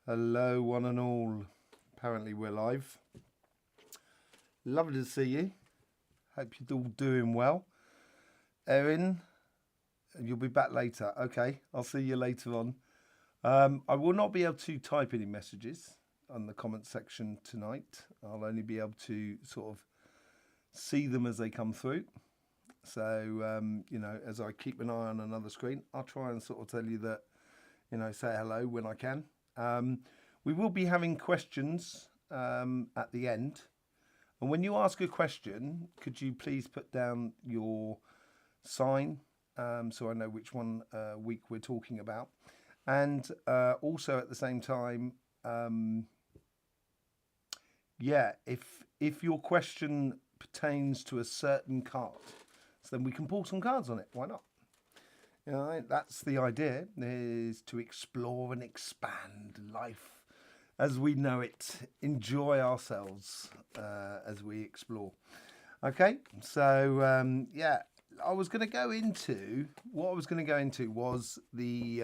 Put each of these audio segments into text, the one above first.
Hello, one and all. Apparently we're live. Lovely to see you. Hope you're all doing well. Erin, you'll be back later. Okay, I'll see you later on. I will not be able to type any messages on the comment section tonight. I'll only be able to sort of see them as they come through. So, as I keep an eye on another screen, I'll try and sort of tell you that, say hello when I can. We will be having questions at the end. And when you ask a question, could you please put down your sign so I know which one week we're talking about. And also at the same time, if your question pertains to a certain card, so then we can pull some cards on it. Why not? That's the idea, is to explore and expand life as we know it, enjoy ourselves as we explore. Okay, so I was going to go into, was the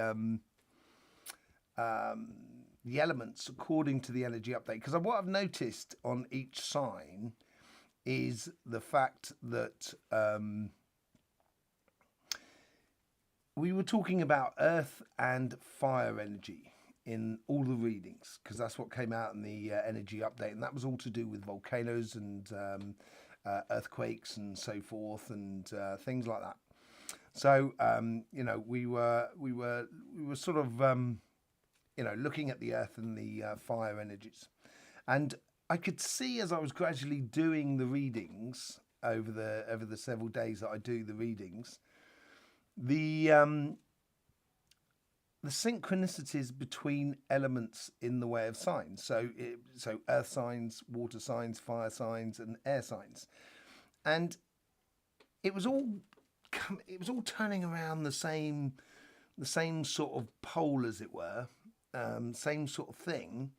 elements according to the energy update. Because what I've noticed on each sign is the fact that we were talking about earth and fire energy in all the readings, because that's what came out in the energy update, and that was all to do with volcanoes and earthquakes and so forth, and things like that. So we were sort of looking at the earth and the fire energies, and I could see as I was gradually doing the readings over the several days that I do the readings, the synchronicities between elements in the way of signs. So earth signs, water signs, fire signs, and air signs, and it was all turning around the same sort of pole, as it were, same sort of thing,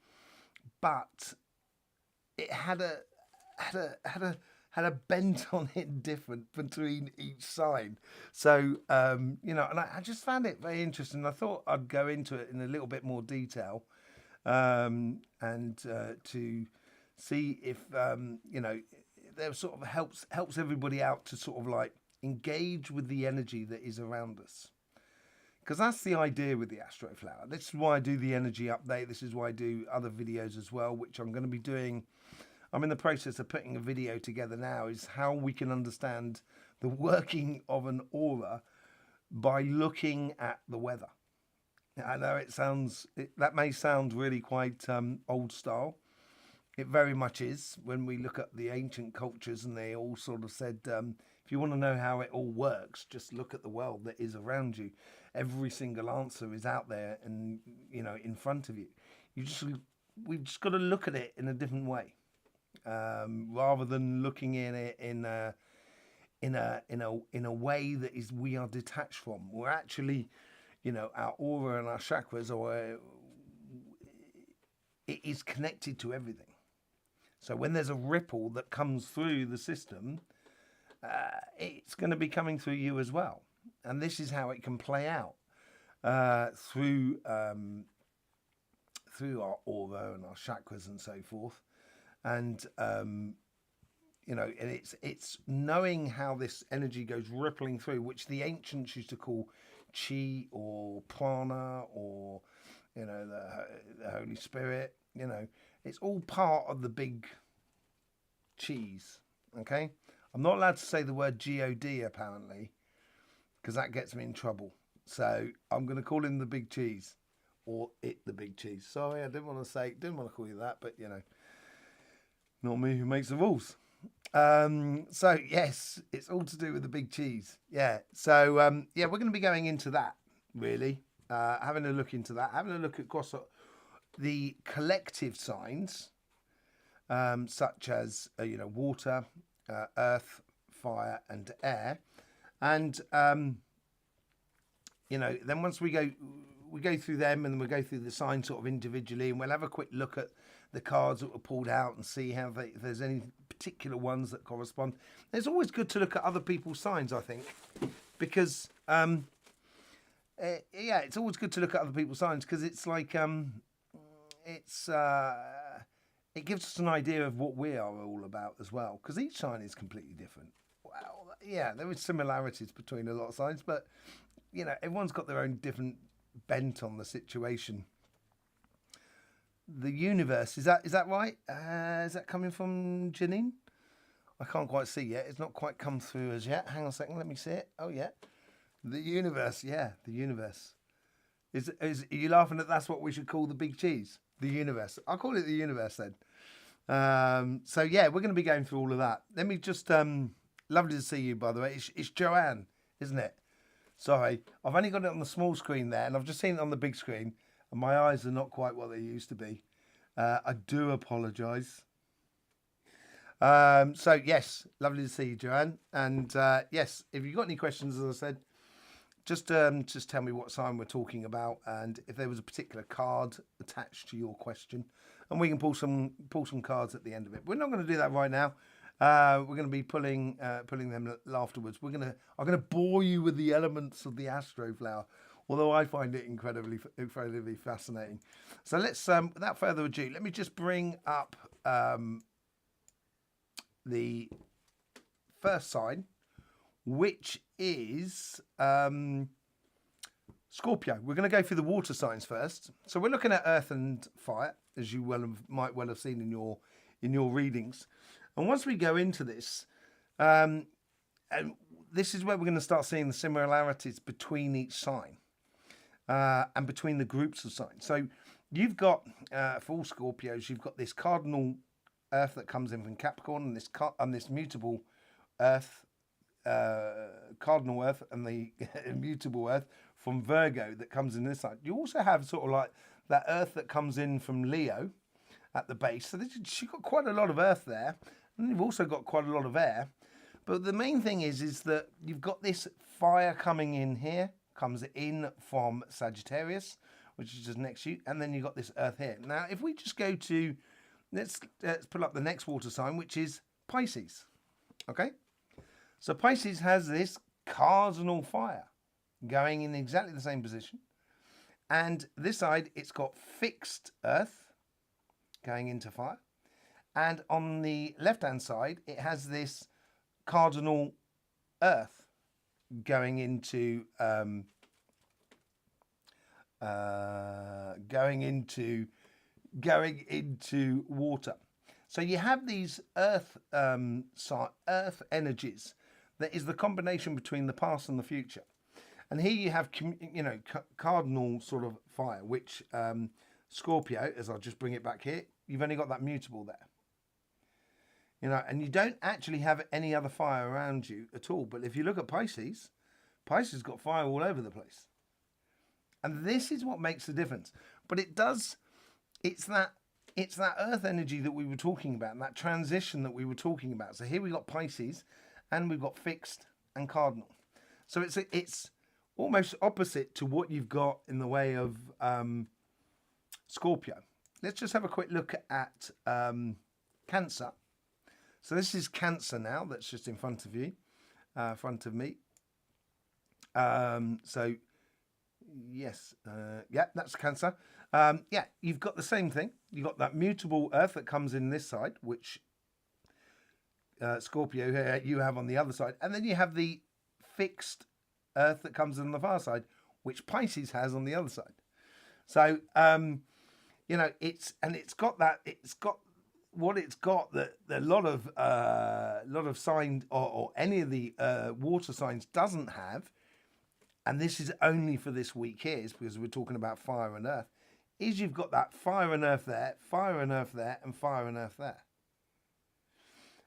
but it had a bent on it different between each sign. So, and I just found it very interesting. I thought I'd go into it in a little bit more detail and to see if, that sort of helps everybody out to sort of like engage with the energy that is around us. Because that's the idea with the Astroflower. This is why I do the energy update. This is why I do other videos as well, which I'm going to be doing. I'm in the process of putting a video together now, is how we can understand the working of an aura by looking at the weather. I know that may sound really quite old style. It very much is. When we look at the ancient cultures, and they all sort of said, if you want to know how it all works, just look at the world that is around you. Every single answer is out there and, in front of you. We've just got to look at it in a different way. Rather than looking in it in a way that we are detached from. We're actually, our aura and our chakras it is connected to everything. So when there's a ripple that comes through the system, it's going to be coming through you as well. And this is how it can play out through our aura and our chakras and so forth. And and it's knowing how this energy goes rippling through, which the ancients used to call chi or prana, or the Holy Spirit. It's all part of the big cheese. Okay, I'm not allowed to say the word God apparently, because that gets me in trouble. So I'm going to call him the big cheese, or it the big cheese. Sorry, I didn't want to call you that, but not me who makes the rules. So yes, it's all to do with the big cheese. Yeah. So we're going to be going into that, really, having a look into that, having a look across the collective signs, such as water, earth, fire, and air, and then once we go through them, and then we go through the signs sort of individually, and we'll have a quick look at the cards that were pulled out and see if there's any particular ones that correspond. It's always good to look at other people's signs, I think, because it's always good to look at other people's signs, because it's like it gives us an idea of what we are all about as well, because each sign is completely different. Well, yeah, there is similarities between a lot of signs, but everyone's got their own different bent on the situation. The universe, is that right? Is that coming from Janine? I can't quite see yet. It's not quite come through as yet. Hang on a second, let me see it. Oh yeah, the universe. Yeah, the universe. Are you laughing at that's what we should call the big cheese? The universe. I'll call it the universe then. So yeah, we're going to be going through all of that. Let me just lovely to see you, by the way. It's Joanne, isn't it? Sorry, I've only got it on the small screen there, and I've just seen it on the big screen, and my eyes are not quite what they used to be. I do apologise. So yes, lovely to see you, Joanne. And yes, if you've got any questions, as I said, just tell me what sign we're talking about, and if there was a particular card attached to your question, and we can pull some cards at the end of it. We're not going to do that right now. We're going to be pulling them afterwards. I'm going to bore you with the elements of the Astroflower, although I find it incredibly fascinating. So let's, without further ado, let me just bring up the first sign, which is Scorpio. We're going to go through the water signs first. So we're looking at Earth and Fire, as you might well have seen in your readings. And once we go into this, and this is where we're going to start seeing the similarities between each sign and between the groups of signs. So you've got, for all Scorpios, you've got this cardinal Earth that comes in from Capricorn, and this mutable Earth, cardinal Earth, and the immutable Earth from Virgo that comes in this side. You also have sort of like that Earth that comes in from Leo at the base. So you've got quite a lot of Earth there. And you've also got quite a lot of air. But the main thing is that you've got this fire coming in here, comes in from Sagittarius, which is just next to you. And then you've got this Earth here. Now, if we just go to, let's pull up the next water sign, which is Pisces. Okay? So Pisces has this cardinal fire going in exactly the same position. And this side, it's got fixed Earth going into fire. And on the left-hand side, it has this cardinal Earth going into water. So you have these Earth energies that is the combination between the past and the future. And here you have cardinal sort of fire, which Scorpio, as I'll just bring it back here, you've only got that mutable there. And you don't actually have any other fire around you at all. But if you look at Pisces, Pisces got fire all over the place. And this is what makes the difference. But it's that Earth energy that we were talking about, and that transition that we were talking about. So here we got Pisces, and we've got fixed and cardinal. So it's almost opposite to what you've got in the way of Scorpio. Let's just have a quick look at Cancer. So this is Cancer now. That's just in front of you, front of me. So yes, yeah, that's Cancer. Yeah, you've got the same thing. You've got that mutable Earth that comes in this side, which Scorpio here you have on the other side, and then you have the fixed Earth that comes in the far side, which Pisces has on the other side. So it's got that a lot of signs or any of the water signs doesn't have, and this is only for this week here, is because we're talking about fire and earth, is you've got that fire and earth there, fire and earth there, and fire and earth there.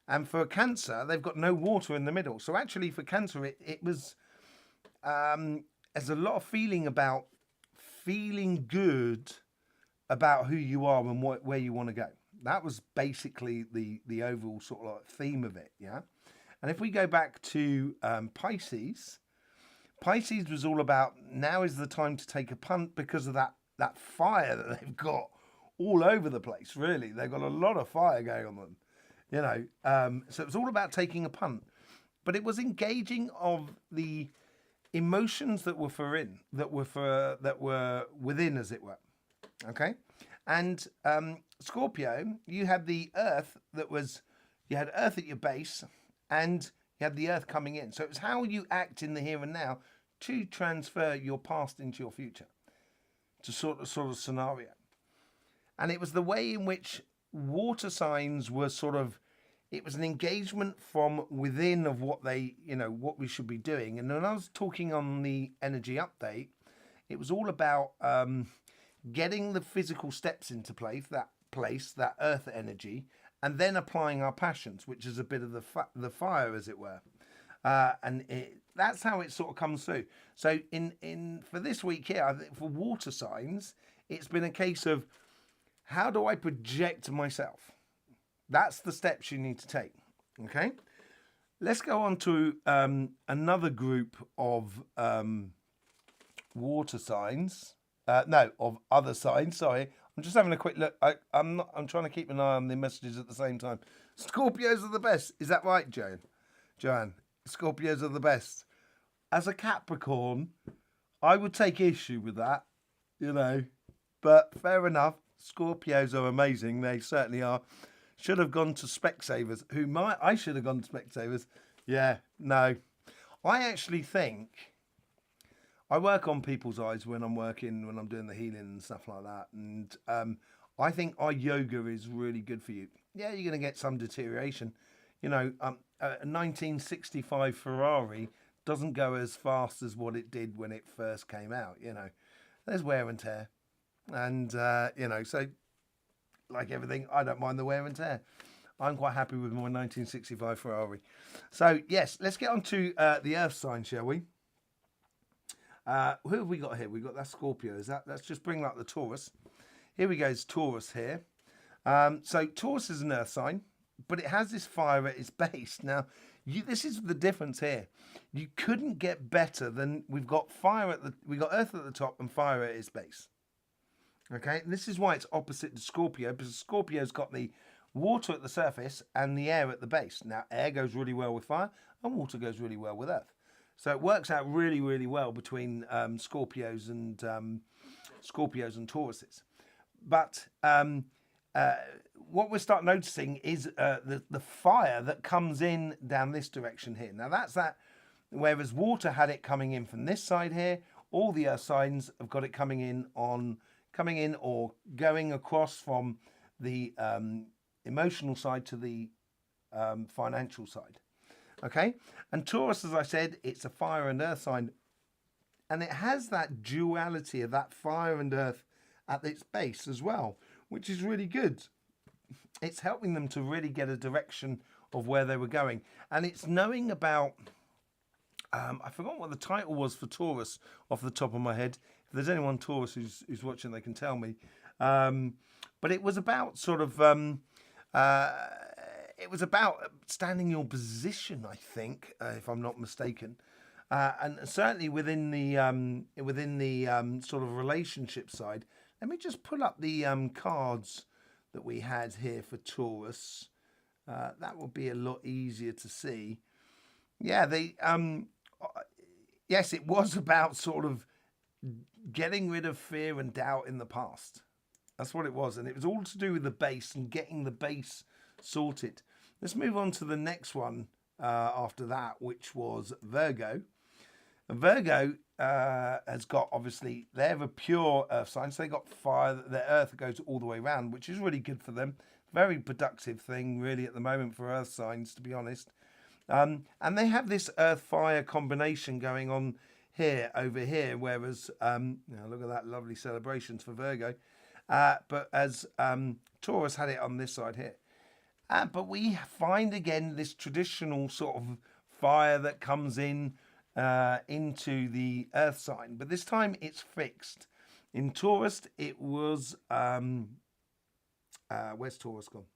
And for Cancer, they've got no water in the middle. So actually for Cancer, it was, there's a lot of feeling good about who you are and where you want to go. That was basically the overall sort of like theme of it, yeah? And if we go back to Pisces was all about, now is the time to take a punt because of that fire that they've got all over the place, really. They've got a lot of fire going on them, so it was all about taking a punt. But it was engaging of the emotions that were within, as it were. Okay? And Scorpio, you had the Earth you had Earth at your base, and you had the Earth coming in. So it was how you act in the here and now to transfer your past into your future, to sort of scenario. And it was the way in which water signs were it was an engagement from within of what what we should be doing. And when I was talking on the energy update, it was all about getting the physical steps into place, that earth energy, and then applying our passions, which is a bit of the fire, as it were. That's how it sort of comes through. So in for this week here, I think for water signs, it's been a case of, how do I project myself? That's the steps you need to take. Okay, let's go on to another group of water signs. Of other signs. Sorry, I'm just having a quick look. I'm trying to keep an eye on the messages at the same time. Scorpios are the best. Is that right, Joanne? Scorpios are the best. As a Capricorn, I would take issue with that, but fair enough. Scorpios are amazing. They certainly are. Should have gone to Specsavers. I should have gone to Specsavers. Yeah, no. I actually think I work on people's eyes when I'm doing the healing and stuff like that. And I think our yoga is really good for you. Yeah, you're going to get some deterioration. A 1965 Ferrari doesn't go as fast as what it did when it first came out. There's wear and tear. And, so like everything, I don't mind the wear and tear. I'm quite happy with my 1965 Ferrari. So, yes, let's get on to the Earth sign, shall we? Who have we got here? We've got that Scorpio. Let's just bring up the Taurus. Here we go, it's Taurus here. So Taurus is an Earth sign, but it has this fire at its base. Now, this is the difference here. You couldn't get better than we've got Earth at the top and fire at its base. Okay, and this is why it's opposite to Scorpio, because Scorpio's got the water at the surface and the air at the base. Now, air goes really well with fire, and water goes really well with Earth. So it works out really, really well between Scorpios and Tauruses. But what we're starting noticing is the fire that comes in down this direction here. Now that's that. Whereas water had it coming in from this side here, all the Earth signs have got it coming in or going across from the emotional side to the financial side. Okay, and Taurus, as I said, it's a fire and earth sign, and it has that duality of that fire and earth at its base as well, which is really good. It's helping them to really get a direction of where they were going, and it's knowing about. I forgot what the title was for Taurus off the top of my head. If there's anyone Taurus who's watching, they can tell me. But it was about it was about standing your position, I think, if I'm not mistaken, and certainly within the sort of relationship side. Let me just pull up the cards that we had here for Taurus. That will be a lot easier to see. Yeah, yes, it was about sort of getting rid of fear and doubt in the past. That's what it was, and it was all to do with the base and getting the base sorted. Let's move on to the next one after that, which was Virgo. And Virgo has got, obviously, they're a pure earth sign, so they got fire, their earth goes all the way around, which is really good for them. Very productive thing, really, at the moment for earth signs, to be honest. And they have this earth-fire combination going on here, over here, whereas, look at that, lovely celebrations for Virgo. But as Taurus had it on this side here. But we find again this traditional sort of fire that comes in into the earth sign, but this time it's fixed. In Taurus, it was where's Taurus gone?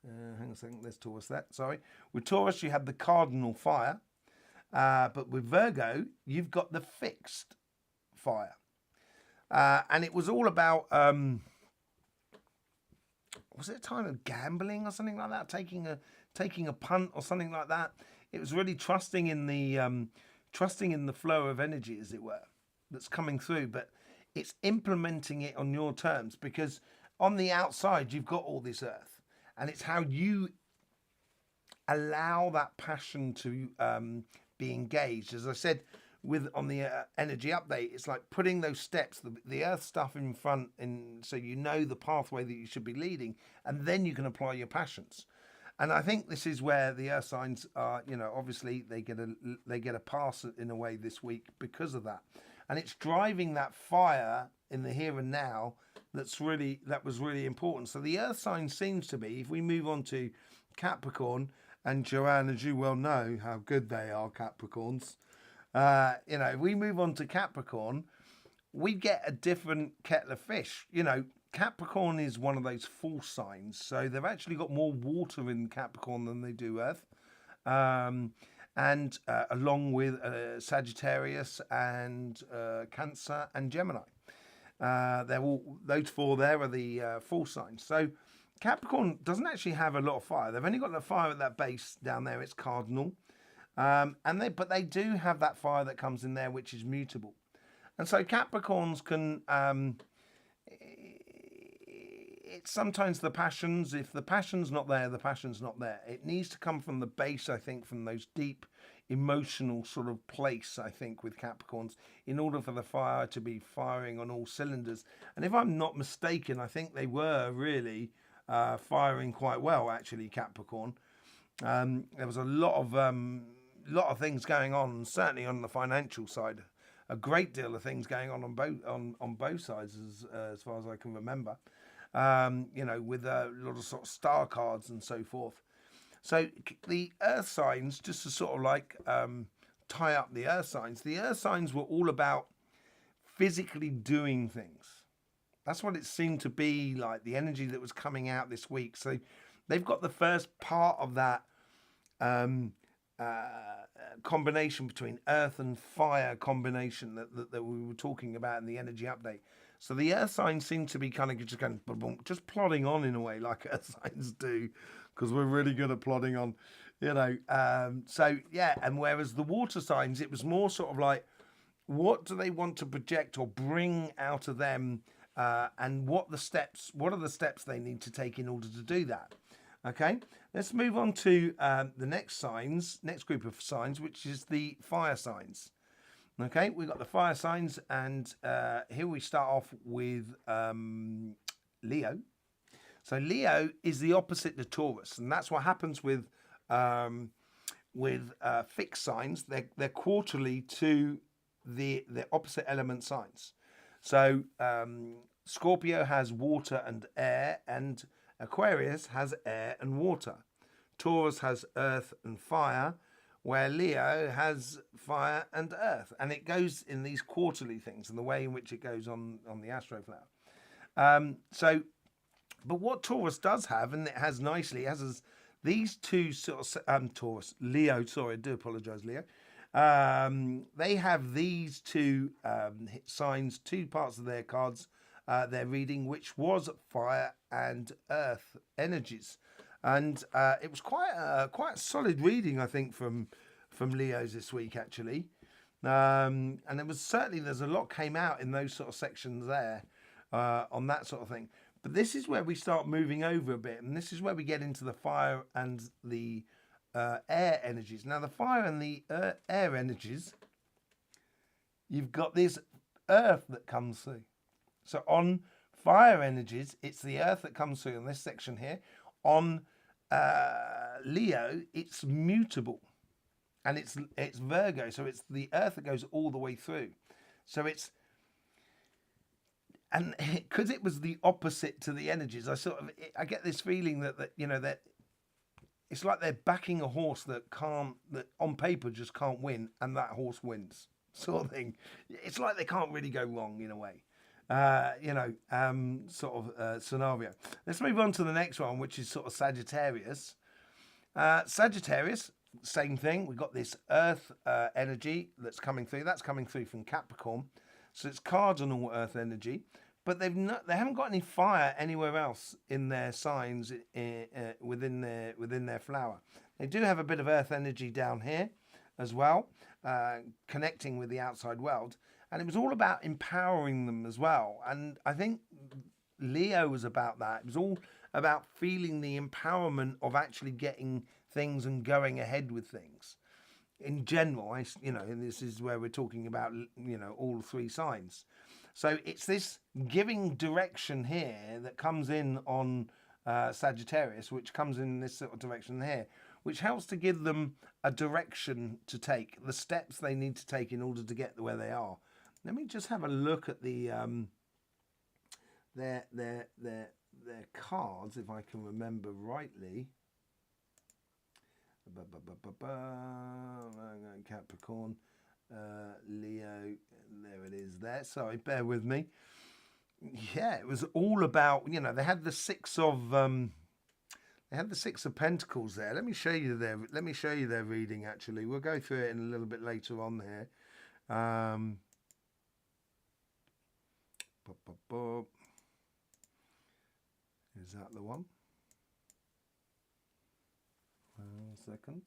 Hang on a second. There's Taurus. Sorry. With Taurus, you had the cardinal fire, but with Virgo, you've got the fixed fire, and it was all about. Was it a time of gambling or something like that? Taking a punt or something like that. It was really trusting in the flow of energy, as it were, that's coming through. But it's implementing it on your terms, because on the outside, you've got all this earth, and it's how you allow that passion to be engaged. As I said, with on the energy update, it's like putting those steps, the earth stuff in front, and so you know the pathway that you should be leading, and then you can apply your passions. And I think this is where the earth signs are, obviously they get a pass in a way this week because of that. And it's driving that fire in the here and now that was really important. So the earth sign seems to be, if we move on to Capricorn, and Joanne, as you well know how good they are, Capricorns. If we move on to Capricorn, we get a different kettle of fish. Capricorn is one of those false signs, so they've actually got more water in Capricorn than they do Earth, and along with Sagittarius and Cancer and Gemini. They're all, those four there are the false signs. So Capricorn doesn't actually have a lot of fire. They've only got the fire at that base down there. It's cardinal, but they do have that fire that comes in there, which is mutable. And so Capricorns can. It's sometimes the passions. If the passion's not there, the passion's not there. It needs to come from the base, I think, from those deep emotional sort of place, I think, with Capricorns, in order for the fire to be firing on all cylinders. And if I'm not mistaken, I think they were really firing quite well, actually, Capricorn. There was a lot of things going on, certainly on the financial side. A great deal of things going on both sides, as far as I can remember. With a lot of sort of star cards and so forth. So the earth signs, just to sort of like tie up the earth signs were all about physically doing things. That's what it seemed to be like, the energy that was coming out this week. So they've got the first part of that combination between earth and fire combination that we were talking about in the energy update. So the earth signs seem to be kind of just going, just plodding on in a way, like earth signs do, because we're really good at plodding on, So yeah, and whereas the water signs, it was more sort of like, what do they want to project or bring out of them, and what are the steps they need to take in order to do that? Okay, let's move on to the next group of signs, which is the fire signs. Okay, we've got the fire signs, and here we start off with Leo. So Leo is the opposite to Taurus, and that's what happens with fixed signs. They're quarterly to the opposite element signs. So Scorpio has water and air, and Aquarius has air and water. Taurus has earth and fire, where Leo has fire and earth. And it goes in these quarterly things and the way in which it goes on the Astroflower. But what Taurus does have, and it has nicely, has these two sort of, Leo, sorry, I do apologise, Leo. They have these two signs, two parts of their cards, they're reading, which was fire and earth energies. And it was quite a solid reading, I think, from Leo's this week, actually. And it was certainly, there's a lot came out in those sort of sections there on that sort of thing. But this is where we start moving over a bit, and this is where we get into the fire and the air energies. Now, the fire and the air energies, you've got this earth that comes through. So on fire energies, it's the earth that comes through in this section here. On Leo, it's mutable, and it's Virgo, so it's the earth that goes all the way through. So it's, and because it was the opposite to the energies, I get this feeling that it's like they're backing a horse that on paper just can't win, and that horse wins, sort of thing. It's like they can't really go wrong in a way. Scenario. Let's move on to the next one, which is sort of Sagittarius. Sagittarius, same thing. We've got this earth energy that's coming through. That's coming through from Capricorn. So it's cardinal earth energy. But they haven't got any fire anywhere else in their signs within their flower. They do have a bit of earth energy down here as well, connecting with the outside world. And it was all about empowering them as well. And I think Leo was about that. It was all about feeling the empowerment of actually getting things and going ahead with things. In general, and this is where we're talking about, all three signs. So it's this giving direction here that comes in on Sagittarius, which comes in this sort of direction here, which helps to give them a direction to take, the steps they need to take in order to get where they are. Let me just have a look at the their cards, if I can remember rightly. Capricorn, Leo, there it is there. Sorry, bear with me. Yeah, it was all about, they had the six of Pentacles there. Let me show you their reading. Actually, we'll go through it in a little bit later on here. Is that the one? 1 second.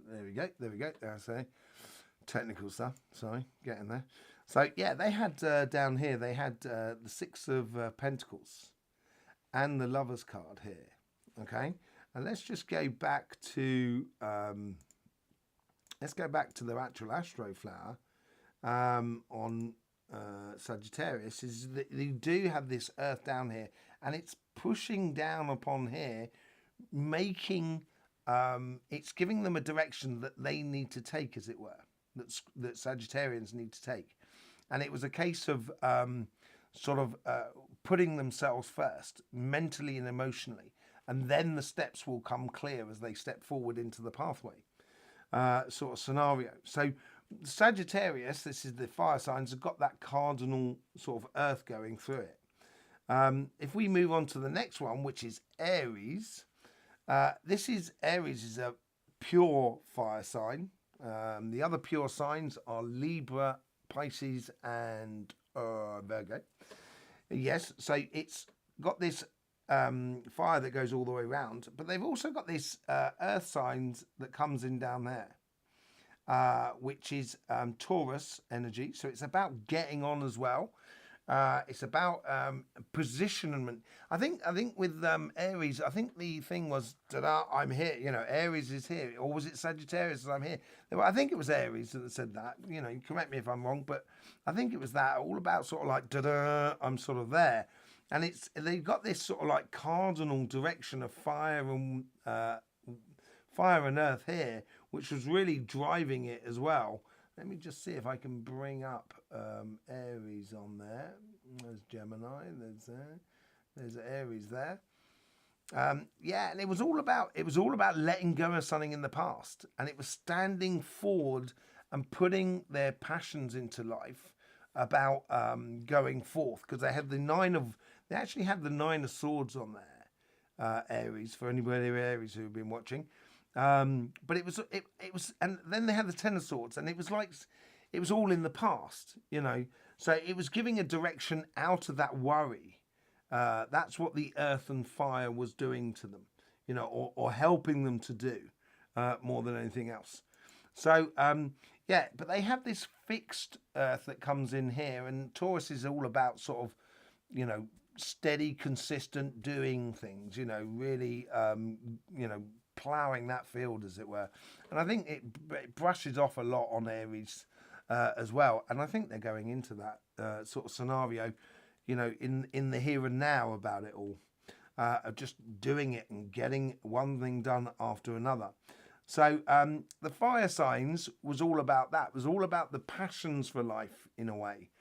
There we go. That's technical stuff. Sorry, getting there. So yeah, they had down here. They had the Six of Pentacles and the Lovers card here. Okay, and let's just go back to their actual Astroflower on Sagittarius. Is that they do have this Earth down here, and it's pushing down upon here, making it's giving them a direction that they need to take, as it were, that Sagittarians need to take. And it was a case of putting themselves first, mentally and emotionally, and then the steps will come clear as they step forward into the pathway sort of scenario. So Sagittarius, this is the fire signs, have got that cardinal sort of earth going through it. If we move on to the next one, which is Aries, Aries is a pure fire sign. The other pure signs are Libra, Pisces, and Virgo. Yes, so it's got this fire that goes all the way around, but they've also got this earth signs that comes in down there, which is Taurus energy. So it's about getting on as well. It's about positionment. I think with Aries, I think the thing was, I'm here. Aries is here, or was it Sagittarius? I'm here. I think it was Aries that said that. Correct me if I'm wrong, but I think it was that, all about sort of like, I'm sort of there, and they've got this sort of like cardinal direction of fire and earth here, which was really driving it as well. Let me just see if I can bring up Aries on there. There's Gemini. There's Aries there. Yeah, and it was all about letting go of something in the past, and it was standing forward and putting their passions into life about going forth, because they actually had the Nine of Swords on there. Aries, for anybody Aries who've been watching. But it was, and then they had the Ten of Swords, and it was like, it was all in the past, So it was giving a direction out of that worry. That's what the earth and fire was doing to them, or helping them to do, more than anything else. So, yeah, but they have this fixed earth that comes in here, and Taurus is all about sort of, steady, consistent doing things, really, ploughing that field, as it were. And I think it brushes off a lot on Aries as well. And I think they're going into that sort of scenario, in the here and now about it all, of just doing it and getting one thing done after another. So the fire signs was all about that. It was all about the passions for life, in a way.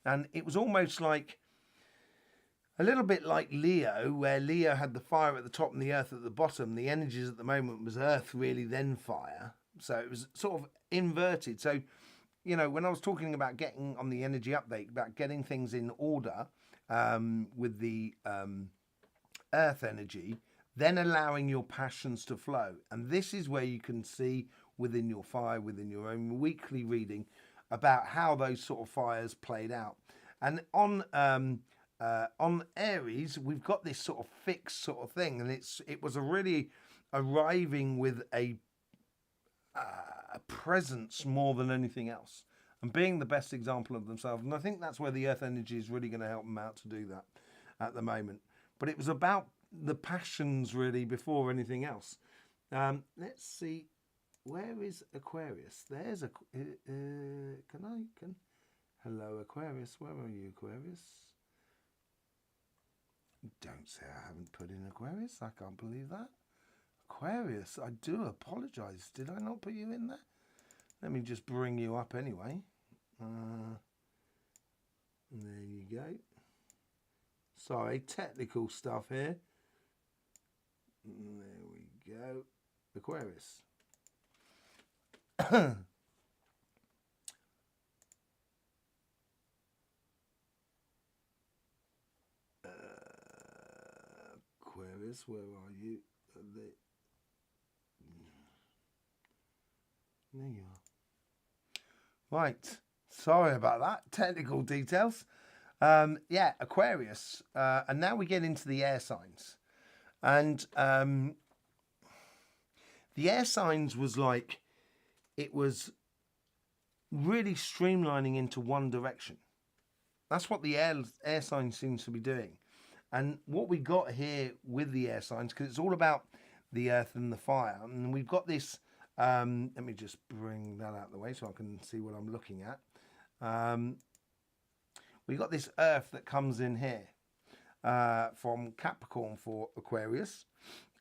And it was almost like, a little bit like Leo, where Leo had the fire at the top and the earth at the bottom. The energies at the moment was earth, really, then fire. So it was sort of inverted. So, when I was talking about getting on the energy update, about getting things in order with the earth energy, then allowing your passions to flow. And this is where you can see within your fire, within your own weekly reading, about how those sort of fires played out. And on Aries, we've got this sort of fixed sort of thing, and it was really arriving with a a presence more than anything else, and being the best example of themselves. And I think that's where the earth energy is really going to help them out to do that at the moment. But it was about the passions really before anything else. Let's see, where is Aquarius? There's a hello Aquarius, where are you, Aquarius? Don't say I haven't put in Aquarius. I can't believe that. Aquarius, I do apologise. Did I not put you in there? Let me just bring you up anyway. There you go. Sorry, technical stuff here. There we go. Aquarius. Aquarius, where are you? There you are. Right. Sorry about that. Technical details. Yeah, Aquarius. And now we get into the air signs. And the air signs was like, it was really streamlining into one direction. That's what the air sign seems to be doing. And what we got here with the air signs, because it's all about the earth and the fire, and we've got this, let me just bring that out of the way so I can see what I'm looking at. We've got this earth that comes in here from Capricorn for Aquarius,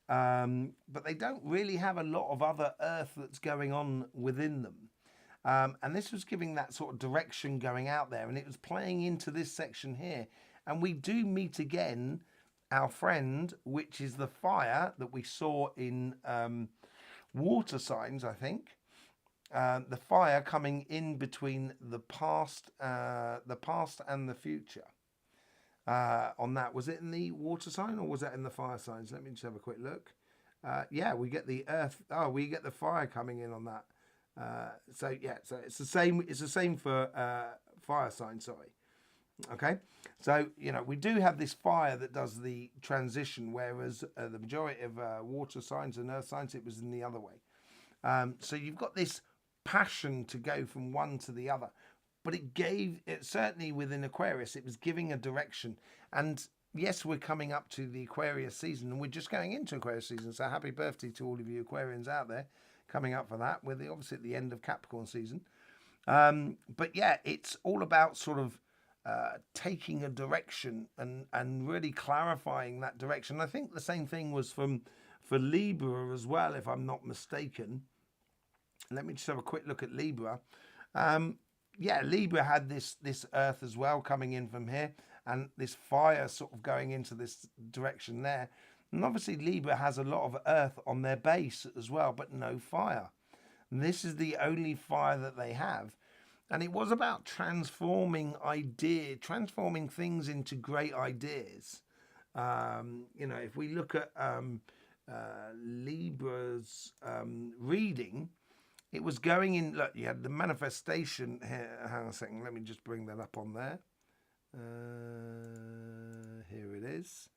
but they don't really have a lot of other earth that's going on within them. And this was giving that sort of direction going out there, and it was playing into this section here. And we do meet again our friend, which is the fire that we saw in water signs, I think. The fire coming in between the past and the future. On that, was it in the water sign or was that in the fire signs? Let me just have a quick look. Yeah, we get the earth. Oh, we get the fire coming in on that. So yeah, so it's the same. It's the same for fire sign. Sorry. Okay, so you know we do have this fire that does the transition, whereas the majority of water signs and earth signs, it was in the other way. So you've got this passion to go from one to the other, but it certainly within Aquarius, it was giving a direction. And yes, we're coming up to the Aquarius season, and we're just going into Aquarius season. So happy birthday to all of you Aquarians out there coming up for that. We're obviously at the end of Capricorn season, but yeah, it's all about sort of taking a direction and really clarifying that direction. I think the same thing was for Libra as well, if I'm not mistaken. Let me just have a quick look at Libra. Yeah, Libra had this earth as well coming in from here, and this fire sort of going into this direction there. And obviously Libra has a lot of earth on their base as well, but no fire. And this is the only fire that they have. And it was about transforming things into great ideas. You know, if we look at Libra's reading, it was going in. Look, you had the manifestation here. Hang on a second. Let me just bring that up on there. Here it is.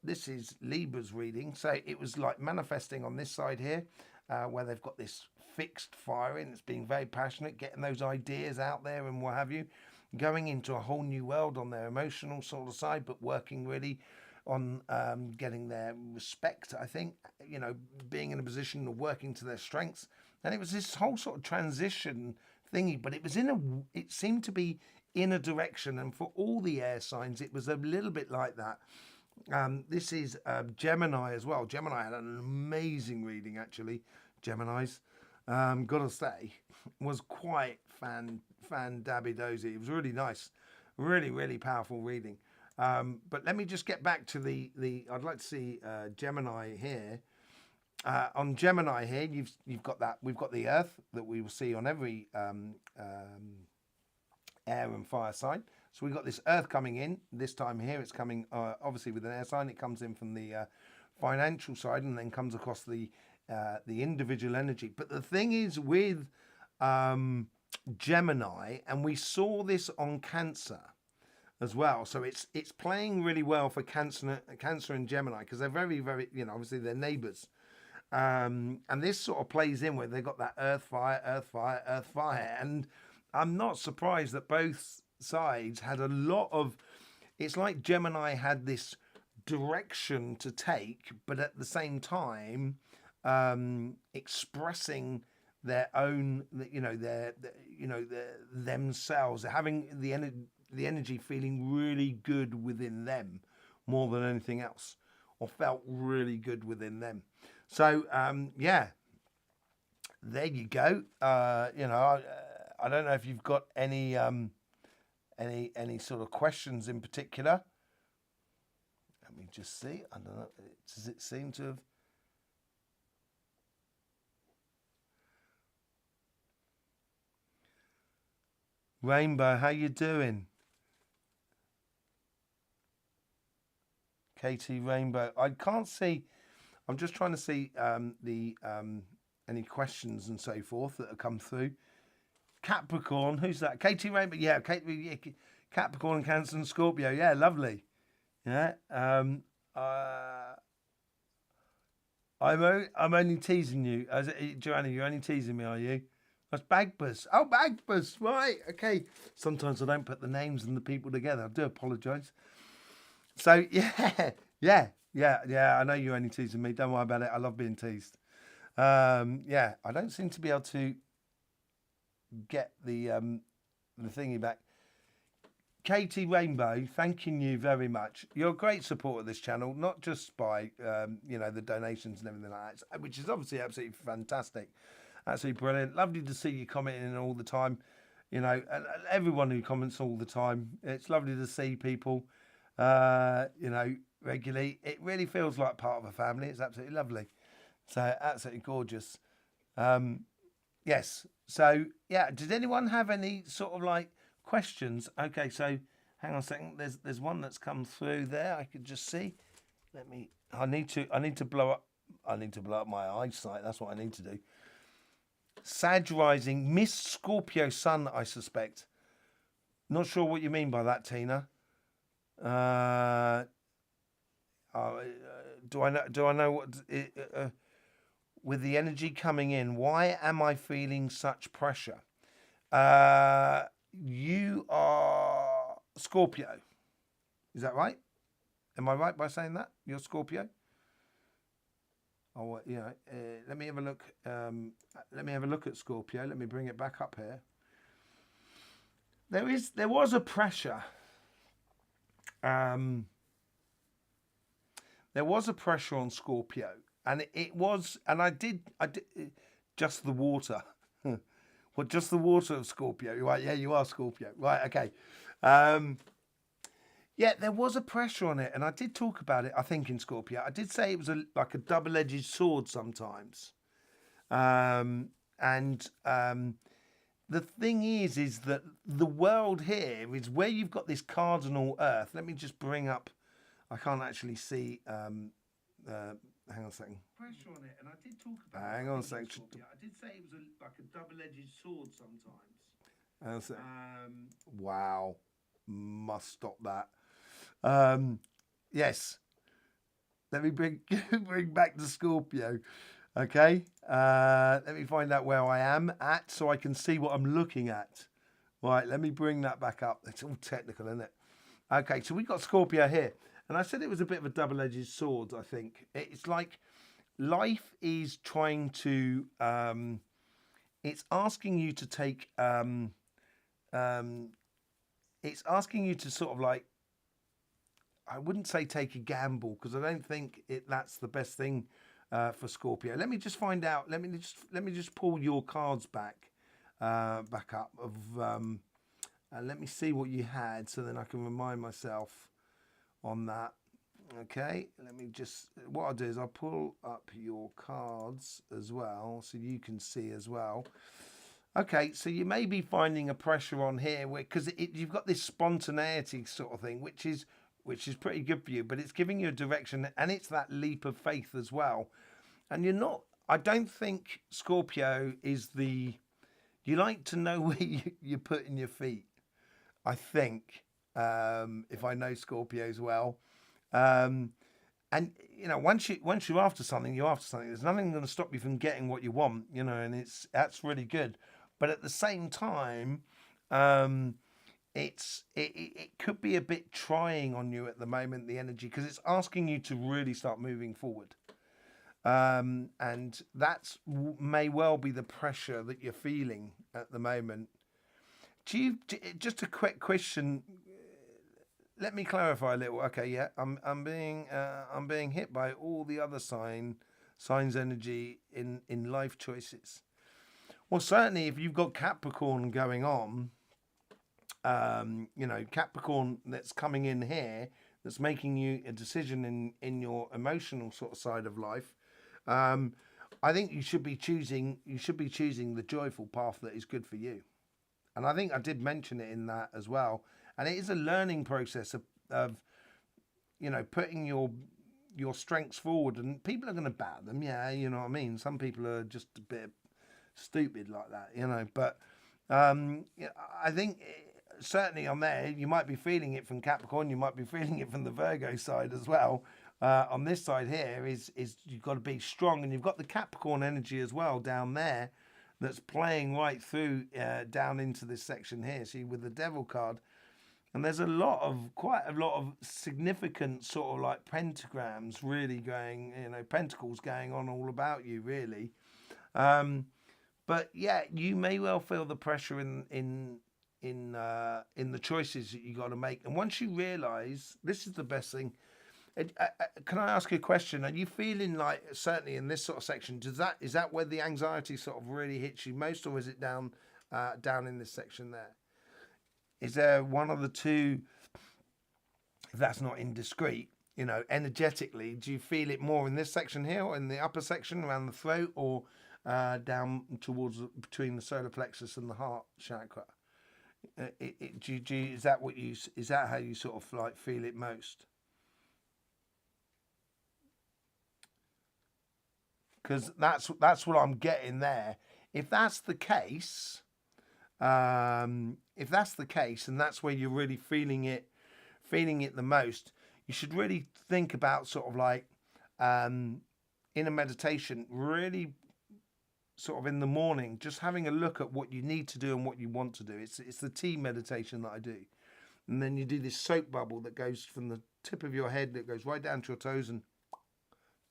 This is Libra's reading. So it was like manifesting on this side here, where they've got this fixed fire in. It's being very passionate, getting those ideas out there and what have you, going into a whole new world on their emotional sort of side, but working really on getting their respect, I think, you know, being in a position of working to their strengths. And it was this whole sort of transition thingy, but it seemed to be in a direction. And for all the air signs, it was a little bit like that. This is Gemini as well. Gemini had an amazing reading, actually. Gemini's, gotta say, was quite fan-dabby-dozy. It was really nice. Really, really powerful reading. But let me just get back to the I'd like to see Gemini here. On Gemini here, you've got that. We've got the Earth that we will see on every air and fire sign. So we've got this Earth coming in. This time here, it's coming obviously with an air sign. It comes in from the financial side and then comes across the individual energy. But the thing is with Gemini, and we saw this on Cancer as well. So it's playing really well for Cancer and Gemini because they're very, very, you know, obviously they're neighbours. And this sort of plays in where they've got that earth, fire, earth, fire, earth, fire. And I'm not surprised that both sides had a lot of. It's like Gemini had this direction to take, but at the same time, expressing their own, their themselves, having the energy feeling really good within them more than anything else, or felt really good within them. So yeah, there you go. I don't know if you've got any sort of questions in particular. Let me just see. I don't know. Does it seem to have? Rainbow, how you doing? Katie Rainbow. I can't see. I'm just trying to see the any questions and so forth that have come through. Capricorn, who's that? Katie Rainbow. Yeah, Capricorn, Cancer, and Scorpio. Yeah, lovely. Yeah. I'm only teasing you. Joanna, you're only teasing me, are you? That's Bagbus. Oh, Bagbus. Right. Okay. Sometimes I don't put the names and the people together. I do apologise. So yeah. I know you're only teasing me. Don't worry about it. I love being teased. Yeah. I don't seem to be able to get the thingy back. Katie Rainbow, thanking you very much. You're a great supporter of this channel, not just by the donations and everything like that, which is obviously absolutely fantastic, absolutely brilliant. Lovely to see you commenting all the time, and everyone who comments all the time. It's lovely to see people, regularly. It really feels like part of a family. It's absolutely lovely. So absolutely gorgeous. Yes. So yeah, did anyone have any sort of like questions? Okay, so hang on a second. There's one that's come through there. I could just see. I need to blow up my eyesight. That's what I need to do. Sag rising, Miss Scorpio sun, I suspect. Not sure what you mean by that, Tina. Do I know what? With the energy coming in, why am I feeling such pressure? You are Scorpio. Is that right? Am I right by saying that? You're Scorpio? Oh, let me have a look. Let me have a look at Scorpio. Let me bring it back up here. There was a pressure. There was a pressure on Scorpio. And I did just the water. Well, just the water of Scorpio. Right, yeah, you are Scorpio. Right, okay. Yeah, there was a pressure on it, and I did talk about it, I think, in Scorpio. I did say it was like a double-edged sword sometimes. The thing is that the world here is where you've got this cardinal Earth. Let me just bring up, I can't actually see... hang on a second. Pressure on it, and I did talk about. Hang on a second. I did say it was like a double-edged sword sometimes. Wow, must stop that. Yes, let me bring back the Scorpio. Okay, let me find out where I am at so I can see what I'm looking at. Right, let me bring that back up. It's all technical, isn't it? Okay, so we've got Scorpio here. And I said it was a bit of a double-edged sword, I think. It's like life is trying to... it's asking you to take... it's asking you to sort of like... I wouldn't say take a gamble, because I don't think that's the best thing for Scorpio. Let me just find out. Let me just pull your cards back up. And let me see what you had, so then I can remind myself on that. Okay, what I'll do is I'll pull up your cards as well so you can see as well. Okay, so you may be finding a pressure on here because you've got this spontaneity sort of thing, which is pretty good for you, but it's giving you a direction, and it's that leap of faith as well. And I don't think Scorpio is you like to know where you're putting your feet, I think. If I know Scorpios well, And once you're after something, you're after something. There's nothing going to stop you from getting what you want, and that's really good. But at the same time, um, it could be a bit trying on you at the moment, the energy, because it's asking you to really start moving forward. And that's may well be the pressure that you're feeling at the moment. Just a quick question? Let me clarify a little. Okay, yeah, I'm being hit by all the other signs energy in life choices. Well, certainly if you've got Capricorn going on, Capricorn that's coming in here, that's making you a decision in your emotional sort of side of life. Um, I think you should be choosing the joyful path that is good for you. And I think I did mention it in that as well. And it is a learning process of putting your strengths forward, and people are going to bat them. Yeah, you know what I mean. Some people are just a bit stupid like that, But yeah, I think certainly on there, you might be feeling it from Capricorn. You might be feeling it from the Virgo side as well. On this side here is you've got to be strong, and you've got the Capricorn energy as well down there that's playing right through down into this section here. See, with the Devil card, and there's quite a lot of significant sort of like pentagrams really going, pentacles going on all about you really. Um, but yeah, you may well feel the pressure in the choices that you got to make. And once you realise, this is the best thing. Can I ask you a question? Are you feeling like, certainly in this sort of section, is that where the anxiety sort of really hits you most, or is it down in this section there? Is there one of the two? If that's not indiscreet, energetically, do you feel it more in this section here, or in the upper section around the throat, or down towards between the solar plexus and the heart chakra? Is that is that how you sort of like feel it most? Because that's what I'm getting there. If that's the case, and that's where you're really feeling it the most, you should really think about sort of like in a meditation, really sort of in the morning, just having a look at what you need to do and what you want to do. It's the tea meditation that I do, and then you do this soap bubble that goes from the tip of your head that goes right down to your toes and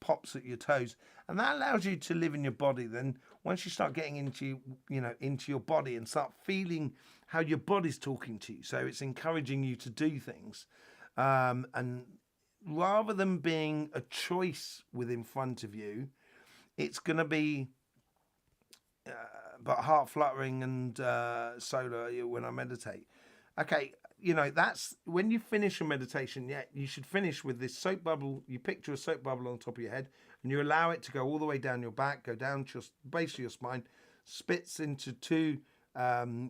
pops at your toes, and that allows you to live in your body. Then once you start getting into your body and start feeling how your body's talking to you, so it's encouraging you to do things, and rather than being a choice within front of you, it's going to be but heart fluttering and solar when I meditate. Okay, that's when you finish a meditation. Yeah, you should finish with this soap bubble. You picture a soap bubble on top of your head, and you allow it to go all the way down your back, go down to your base of your spine, spits into two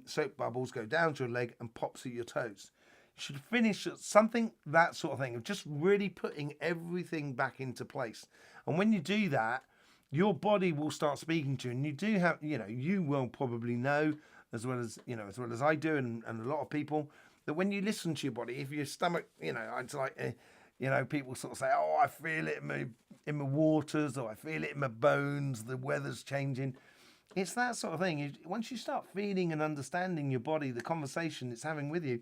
soap bubbles, go down to your leg, and pops at your toes. You should finish at something, that sort of thing, of just really putting everything back into place. And when you do that, your body will start speaking to you, and you do have, you will probably know as well as I do, and a lot of people, that when you listen to your body, if your stomach, it's like, people sort of say, oh, I feel it in my waters, or I feel it in my bones, the weather's changing. It's that sort of thing. Once you start feeling and understanding your body, the conversation it's having with you,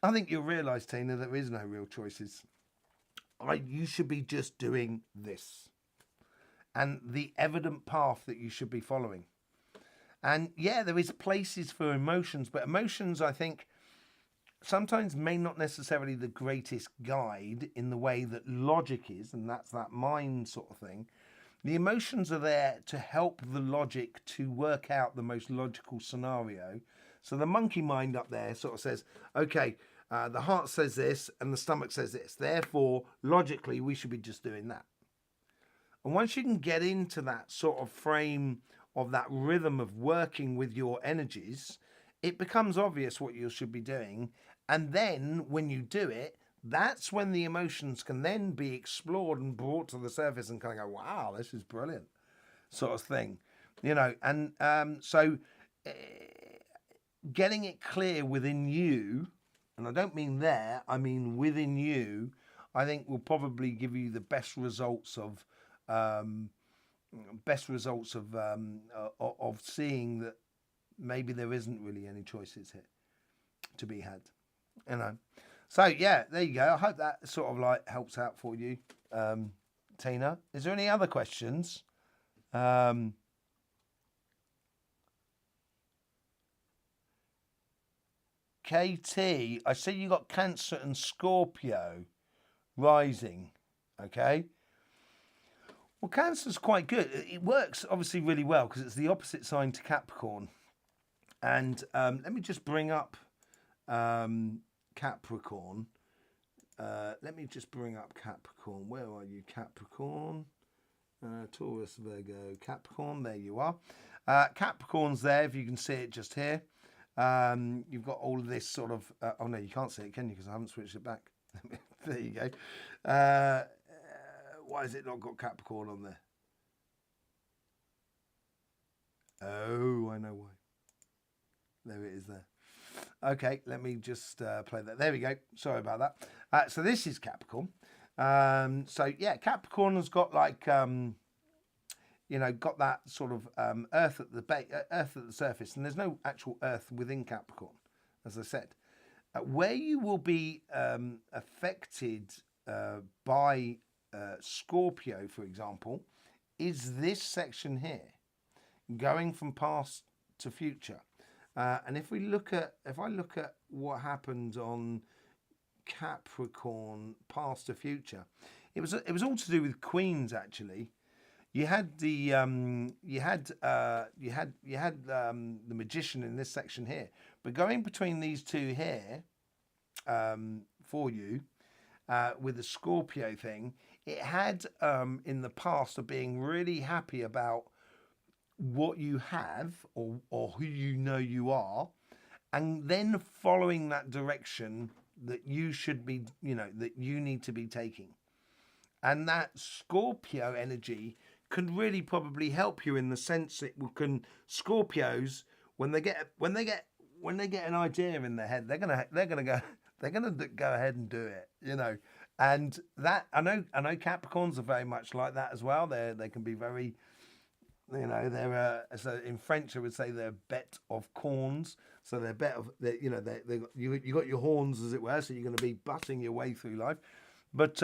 I think you'll realise, Tina, there is no real choices. You should be just doing this, and the evident path that you should be following. And yeah, there is places for emotions, but emotions, I think, sometimes may not necessarily the greatest guide in the way that logic is, and that's that mind sort of thing. The emotions are there to help the logic to work out the most logical scenario. So the monkey mind up there sort of says, okay, the heart says this and the stomach says this. Therefore, logically, we should be just doing that. And once you can get into that sort of frame of that rhythm of working with your energies, it becomes obvious what you should be doing. And then when you do it, that's when the emotions can then be explored and brought to the surface and kind of go, wow, this is brilliant, sort of thing. And so getting it clear within you, and I don't mean there, I mean within you, I think will probably give you the best results of um, of seeing that maybe there isn't really any choices here to be had. You know. So yeah, there you go. I hope that sort of like helps out for you, Tina. Is there any other questions? Um, KT, I see you got Cancer and Scorpio rising. Okay. Well, Cancer's quite good. It works obviously really well because it's the opposite sign to Capricorn. And let me just bring up Capricorn. Let me just bring up Capricorn. Where are you, Capricorn? Taurus, Virgo, Capricorn. There you are. Capricorn's there, if you can see it just here. You've got all of this sort of... oh, no, you can't see it, can you? Because I haven't switched it back. There you go. Why has it not got Capricorn on there? Oh, I know why. There it is there. Okay, let me just play that. There we go. Sorry about that. So this is Capricorn. So yeah, Capricorn has got like, got that sort of Earth at the Earth at the surface, and there's no actual Earth within Capricorn, as I said. Where you will be affected by Scorpio, for example, is this section here, going from past to future. And if I look at what happened on Capricorn past to future, it was all to do with queens actually. You had the the magician in this section here, but going between these two here for you with the Scorpio thing, it had in the past of being really happy about what you have or who you know you are, and then following that direction that you should be, that you need to be taking. And that Scorpio energy can really probably help you in the sense that Scorpios, when they get an idea in their head, they're gonna go ahead and do it, And that I know Capricorns are very much like that as well. They can be very, they're so in French I would say they're bête of corns. So they're bet of you got your horns, as it were. So you're going to be butting your way through life, but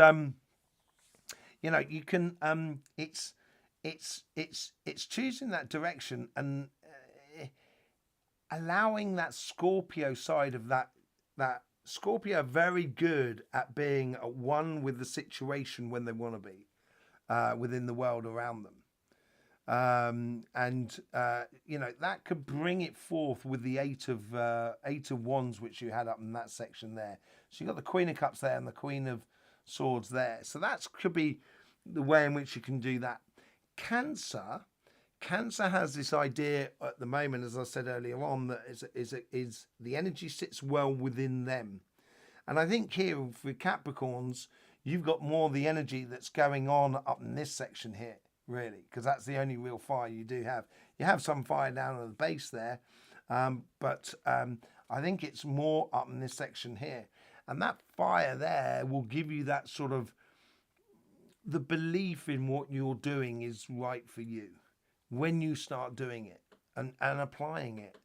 you can it's choosing that direction and allowing that Scorpio side of that Scorpio are very good at being at one with the situation when they want to be within the world around them. That could bring it forth with the eight of wands, which you had up in that section there. So you've got the Queen of Cups there and the Queen of Swords there. So that could be the way in which you can do that. Cancer has this idea at the moment, as I said earlier on, that is the energy sits well within them. And I think here for Capricorns, you've got more of the energy that's going on up in this section here, really, because that's the only real fire you do have. You have some fire down at the base there, but I think it's more up in this section here. And that fire there will give you that sort of the belief in what you're doing is right for you when you start doing it and applying it.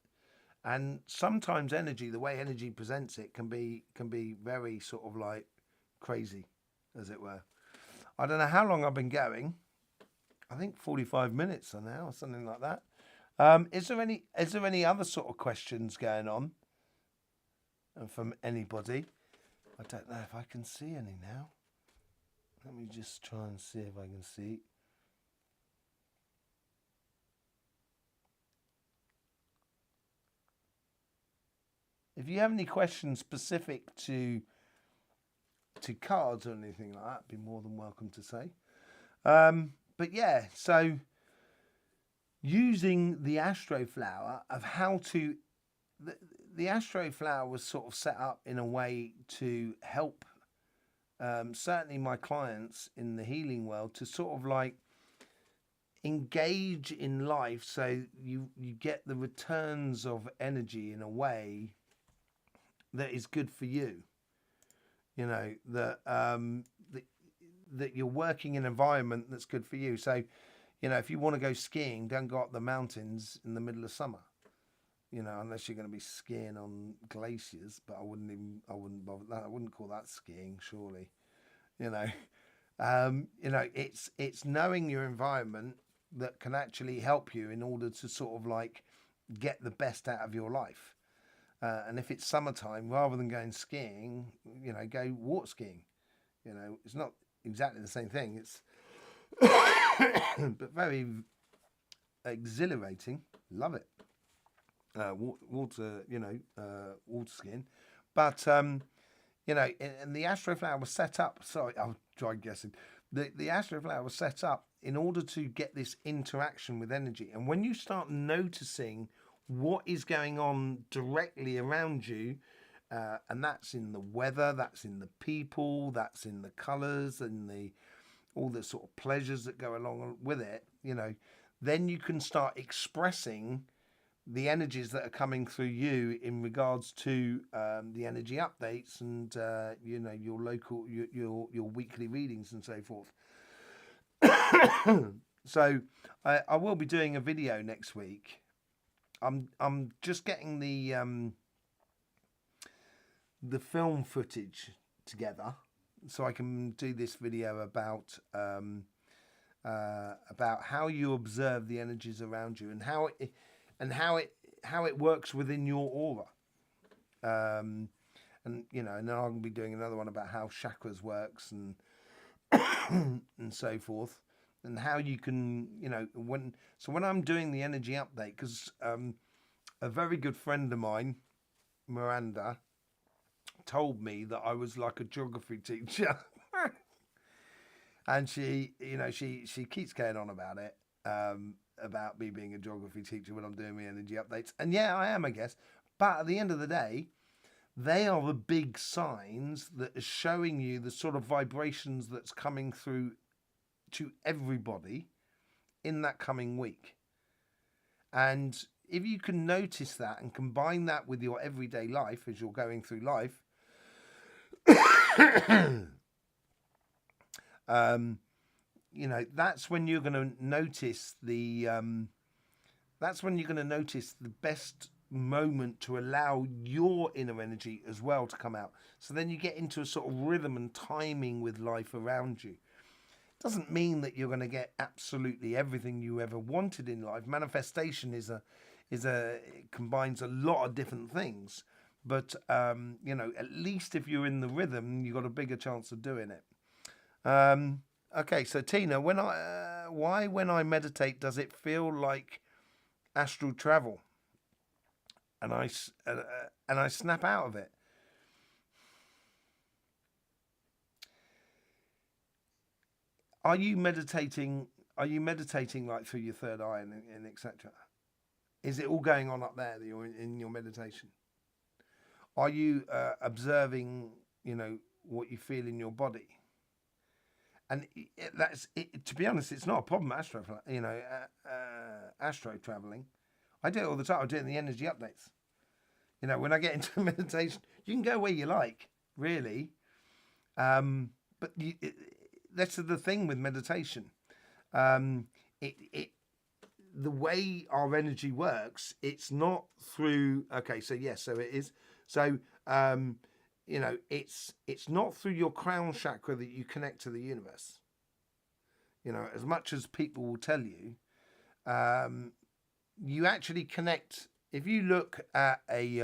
And sometimes energy, the way energy presents it, can be very sort of like crazy, as it were. I don't know how long I've been going. I think 45 minutes now, or something like that. Is there any other sort of questions going on from anybody? I don't know if I can see any now. Let me just try and see if I can see. If you have any questions specific to cards or anything like that, be more than welcome to say. But yeah, so using the Astroflower of how to... The Astroflower was sort of set up in a way to help certainly my clients in the healing world to sort of like engage in life, so you get the returns of energy in a way that is good for you. You know that you're working in an environment that's good for you. So, you know, if you want to go skiing, don't go up the mountains in the middle of summer. You know, unless you're going to be skiing on glaciers. But I wouldn't bother that. I wouldn't call that skiing, surely. You know, it's knowing your environment that can actually help you in order to sort of like get the best out of your life. And if it's summertime, rather than going skiing, you know, go water skiing. You know, it's not exactly the same thing. It's but very exhilarating. Love it. Water, water skiing. But you know, and the Astroflower was set up. Sorry, I'll try guessing. The Astroflower was set up in order to get this interaction with energy. And when you start noticing what is going on directly around you, and that's in the weather, that's in the people, that's in the colours, and all the sort of pleasures that go along with it, you know, then you can start expressing the energies that are coming through you in regards to the energy updates and you know, your local your weekly readings and so forth. So I will be doing a video next week. I'm just getting the film footage together so I can do this video about how you observe the energies around you and how it works within your aura. And you know, and then I'll be doing another one about how chakras works and and so forth, and how you can, you know, when I'm doing the energy update, because a very good friend of mine, Miranda, told me that I was like a geography teacher. And she, you know, she keeps going on about it, about me being a geography teacher when I'm doing my energy updates. And yeah, I am, I guess. But at the end of the day, they are the big signs that are showing you the sort of vibrations that's coming through to everybody in that coming week. And if you can notice that and combine that with your everyday life as you're going through life, you know, that's when you're going to notice the best moment to allow your inner energy as well to come out. So then you get into a sort of rhythm and timing with life around you. It doesn't mean that you're going to get absolutely everything you ever wanted in life. Manifestation it combines a lot of different things. But you know, at least if you're in the rhythm, you've got a bigger chance of doing it. Okay, so Tina, why when I meditate does it feel like astral travel, and I snap out of it? Are you meditating? Are you meditating like through your third eye and etc.? Is it all going on up there that you're in your meditation? Are you observing, you know, what you feel in your body? And to be honest, it's not a problem. Astro traveling. I do it all the time. I do it in the energy updates. You know, when I get into meditation, you can go where you like, really. But that's the thing with meditation. The way our energy works, it's not through. Okay, so yes, so it is. So you know, it's not through your crown chakra that you connect to the universe. You know, as much as people will tell you, you actually connect. If you look at a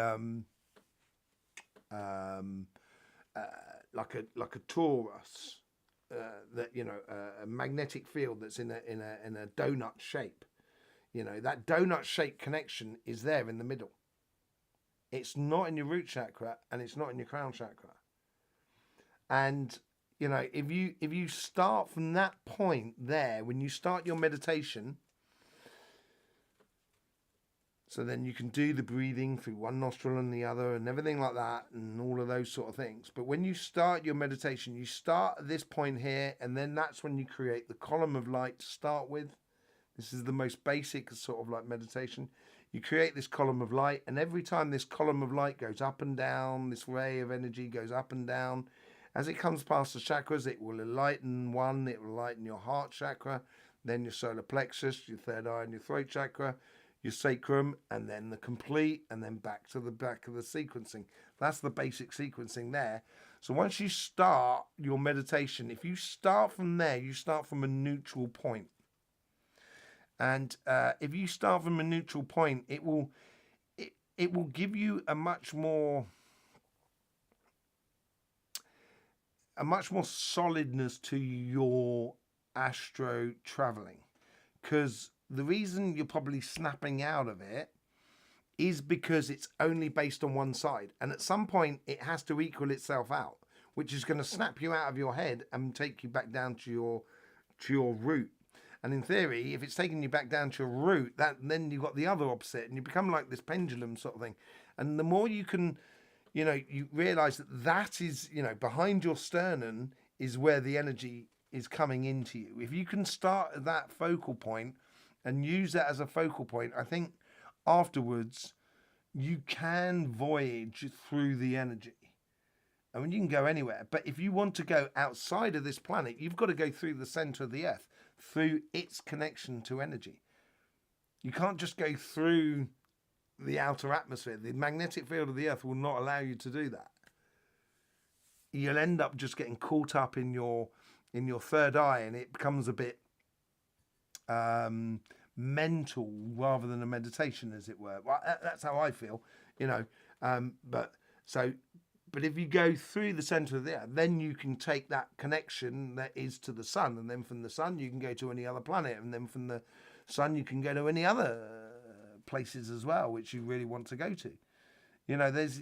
like a torus, that, you know, a magnetic field that's in a donut shape. You know, that donut shaped connection is there in the middle. It's not in your root chakra and it's not in your crown chakra. And you know, if you start from that point there, when you start your meditation, so then you can do the breathing through one nostril and the other and everything like that and all of those sort of things. But when you start your meditation, you start at this point here, and then that's when you create the column of light to start with. This is the most basic sort of like meditation. You create this column of light, and every time this column of light goes up and down, this ray of energy goes up and down, As it comes past the chakras, it will enlighten one, it will enlighten your heart chakra, then your solar plexus, your third eye and your throat chakra, your sacrum, and then the complete, and then back to the back of the sequencing. That's the basic sequencing there. So once you start your meditation, if you start from there, you start from a neutral point. And if you start from a neutral point, it will give you a much more solidness to your astro traveling, because the reason you're probably snapping out of it is because it's only based on one side, and at some point it has to equal itself out, which is going to snap you out of your head and take you back down to your root. And in theory, if it's taking you back down to your root, then you've got the other opposite, and you become like this pendulum sort of thing. And the more you can, you realize that is, behind your sternum is where the energy is coming into you. If you can start at that focal point and use that as a focal point, I think afterwards you can voyage through the energy. I mean, you can go anywhere, but if you want to go outside of this planet, you've got to go through the center of the Earth, through its connection to energy. You can't just go through the outer atmosphere. The magnetic field of the Earth will not allow you to do that. You'll end up just getting caught up in your third eye, and it becomes a bit mental rather than a meditation, as it were. Well, that's how I feel, But if you go through the center of the Earth, then you can take that connection that is to the sun, and then from the sun you can go to any other planet, and then from the sun you can go to any other places as well, which you really want to go to. It's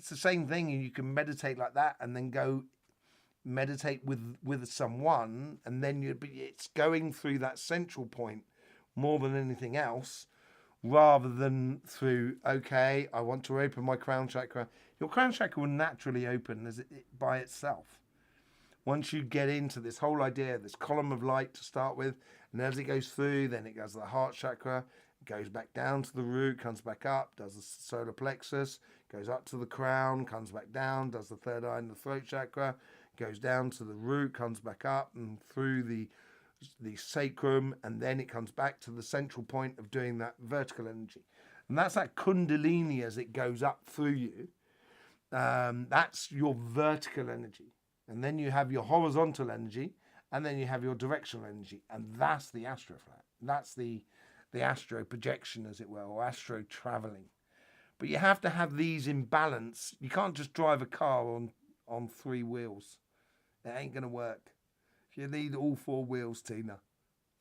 the same thing. You can meditate like that, and then go meditate with someone, and then it's going through that central point more than anything else, rather than through, okay, I want to open my crown chakra. Your crown chakra will naturally open by itself. Once you get into this whole idea, this column of light to start with, and as it goes through, then it goes to the heart chakra, it goes back down to the root, comes back up, does the solar plexus, goes up to the crown, comes back down, does the third eye and the throat chakra, goes down to the root, comes back up and through the sacrum, and then it comes back to the central point of doing that vertical energy. And that's that kundalini as it goes up through you. That's your vertical energy. And then you have your horizontal energy, and then you have your directional energy. And that's the astroflower. That's the astro projection, as it were, or astro traveling. But you have to have these in balance. You can't just drive a car on three wheels. It ain't going to work. You need all four wheels, Tina.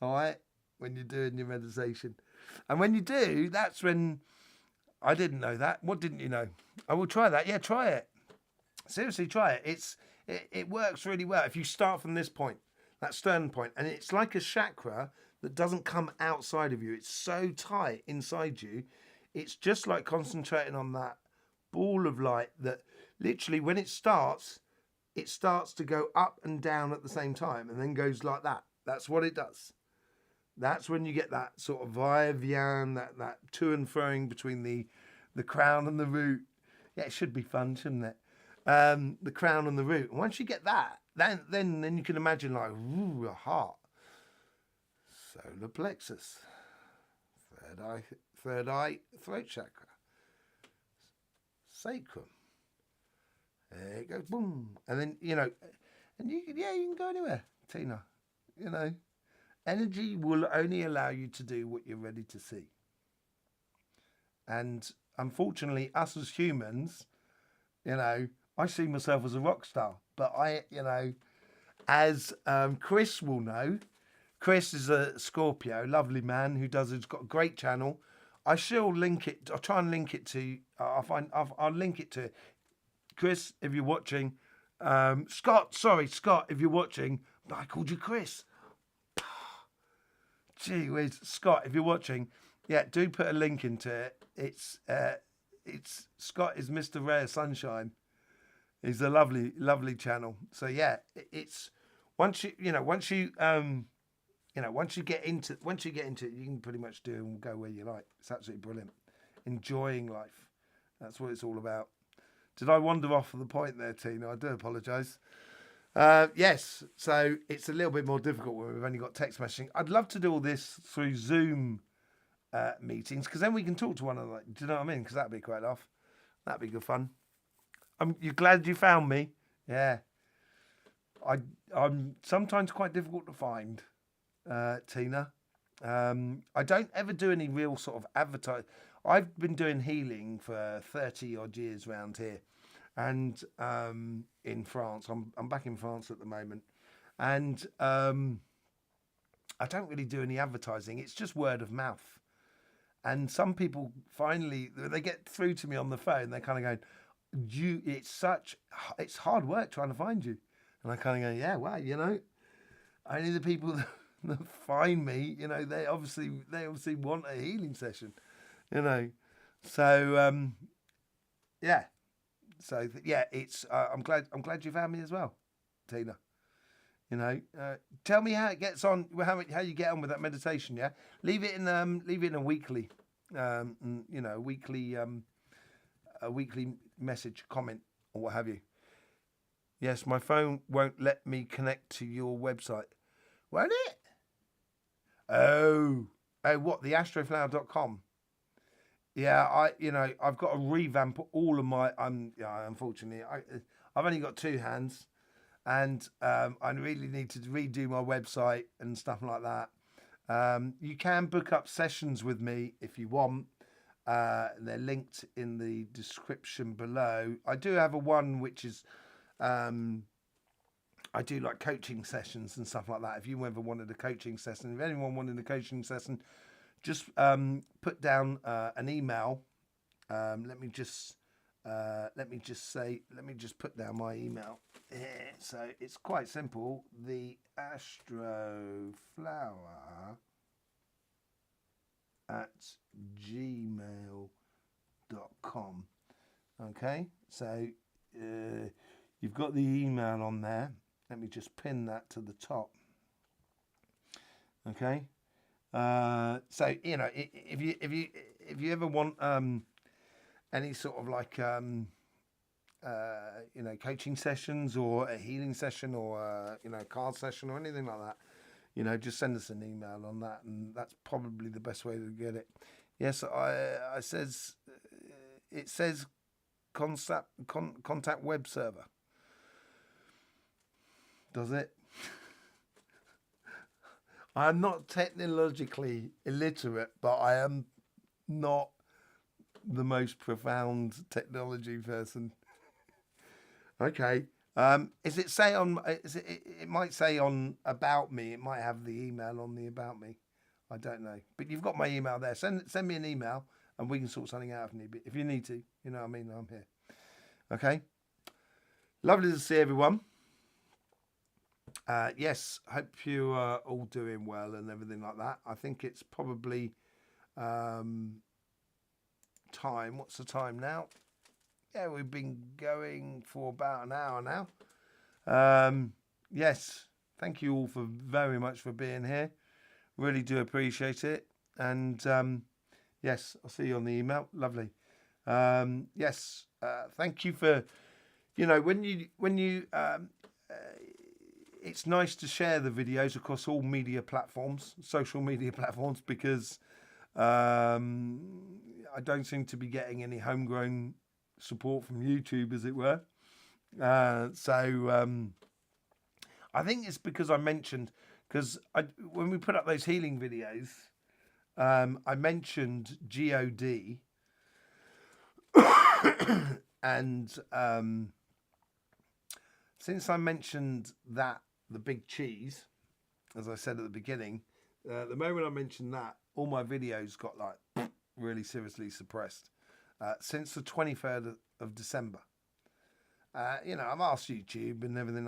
All right? When you're doing your meditation. And when you do, that's when... I didn't know that. What didn't you know? I will try that. Yeah, try it. Seriously, try it. It works really well. If you start from this point, that sternum point, and it's like a chakra that doesn't come outside of you. It's so tight inside you. It's just like concentrating on that ball of light that literally when it starts to go up and down at the same time, and then goes like that. That's what it does. That's when you get that sort of va-et-vient, that to and froing between the crown and the root. Yeah, it should be fun, shouldn't it? The crown and the root. And once you get that, then you can imagine like, ooh, a heart, solar plexus, third eye, throat chakra, sacrum. There it goes, boom, and then and you can go anywhere, Tina. Energy will only allow you to do what you're ready to see. And unfortunately, us as humans, I see myself as a rock star. But as Chris will know, Chris is a Scorpio, lovely man who's got a great channel. I shall link it. I'll try and link it to. I'll link it to Chris if you're watching. Scott, if you're watching. I called you Chris. Gee whiz, Scott, if you're watching, yeah, do put a link into it. It's Scott is Mr. Rare Sunshine. He's a lovely, lovely channel. So yeah, it's once you get into it, you can pretty much do and go where you like. It's absolutely brilliant. Enjoying life. That's what it's all about. Did I wander off the point there, Tina? I do apologise. Yes, so it's a little bit more difficult when we've only got text messaging. I'd love to do all this through Zoom meetings, because then we can talk to one another. Do you know what I mean? Because that'd be quite off. That'd be good fun. You glad you found me? Yeah. I'm sometimes quite difficult to find, Tina. I don't ever do any real sort of advertise. I've been doing healing for 30 odd years around here, and in France. I'm back in France at the moment, and I don't really do any advertising. It's just word of mouth. And some people finally they get through to me on the phone. They're kind of going, it's hard work trying to find you." And I kind of go, "Yeah, well, only the people that find me, they obviously want a healing session, So yeah, it's I'm glad you found me as well, Tina. Tell me how it gets on, how you get on with that meditation. Yeah, leave it in a weekly, a weekly message, comment, or what have you. Yes, my phone won't let me connect to your website. Won't it? Oh, what, the astroflower.com? Yeah, I've got to revamp all of my. Unfortunately, I've only got two hands, and I really need to redo my website and stuff like that. You can book up sessions with me if you want. They're linked in the description below. I do have a one which is. I do like coaching sessions and stuff like that. If you ever wanted a coaching session, if anyone wanted a coaching session, just put down an email. Let me just put down my email here. So it's quite simple. The Astroflower at gmail.com. Okay, so you've got the email on there. Let me just pin that to the top. Okay. So if you ever want any sort of like coaching sessions or a healing session or a card session or anything like that, just send us an email on that, and that's probably the best way to get it. Yes, it says contact web server. Does it? I'm not technologically illiterate, but I am not the most profound technology person. Okay. Is it say on? It might say on about me. It might have the email on the about me. I don't know. But you've got my email there. Send me an email, and we can sort something out if you need to. You know what I mean? I'm here. Okay. Lovely to see everyone. Yes, hope you are all doing well and everything like that. I think it's probably time. What's the time now? Yeah, we've been going for about an hour now. Yes, thank you all very much for being here. Really do appreciate it. And yes, I'll see you on the email. Lovely. Yes, thank you for, when you it's nice to share the videos across all media platforms, social media platforms, because I don't seem to be getting any homegrown support from YouTube, as it were. So I think it's because I mentioned, when we put up those healing videos, I mentioned God, and since I mentioned that, the big cheese, as I said at the beginning, the moment I mentioned that, all my videos got really seriously suppressed since the 23rd of December. I've asked YouTube and everything